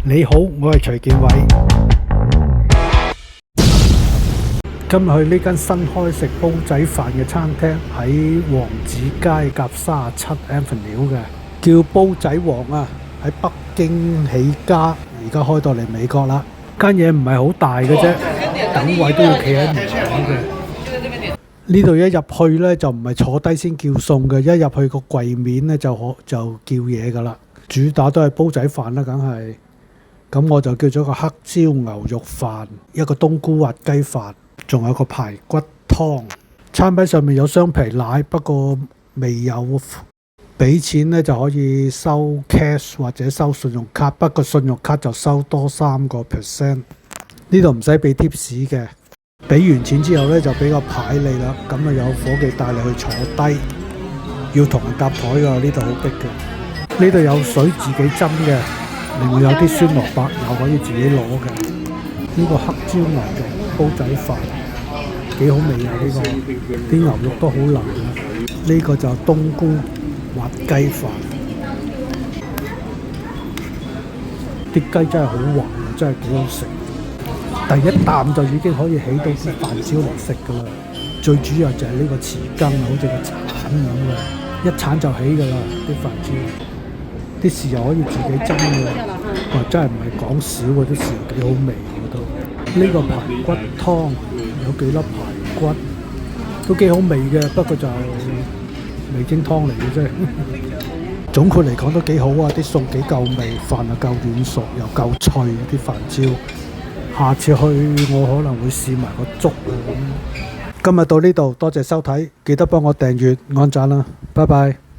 你好，我係徐建偉。今日去呢間新開食煲仔飯嘅餐廳，喺王子街夾37 Avenue 嘅，叫煲仔王啊。喺北京起家，而家開到嚟美國啦。間嘢唔係好大嘅啫，等位都要企喺門口嘅。呢度一入去呢，就唔係坐低先叫餸嘅，一入去個櫃面呢，就叫嘢噶啦。主打都係煲仔飯啦，梗係。咁我就叫咗個黑椒牛肉飯，一個冬菇滑雞飯，仲有個排骨湯。餐牌上面有雙皮奶，不過未有。俾錢呢就可以收 cash 或者收信用卡，不過信用卡就收多3%。呢度唔使俾 tips 嘅，俾完錢之後呢，就俾個牌你啦，咁啊有伙計帶你去坐低，要同人搭台㗎，呢度好逼嘅。呢度有水自己斟嘅，另外有啲酸蘿蔔又可以自己攞嘅。呢個黑椒牛肉煲仔飯幾好味啊！呢個啲牛肉都好腍啊。呢個就冬菇滑雞飯，啲雞真係好滑，真係幾好食。第一啖就已經可以起到啲飯焦嚟食㗎啦。最主要就係呢個匙羹，好似個鏟咁嘅，一鏟就起㗎啦啲飯焦。啲豉油可以自己斟嘅，哇！真係唔係講少喎，啲豉油幾好味喎都。呢個排骨湯有幾粒排骨，都幾好味嘅，不過就味精湯嚟嘅啫。總括嚟講都幾好啊，啲餸幾夠味，飯又夠軟熟，又夠脆啲飯焦。下次去我可能會試埋個粥啊咁。今日到呢度，多謝收睇，記得幫我訂閱按讚啦，拜拜。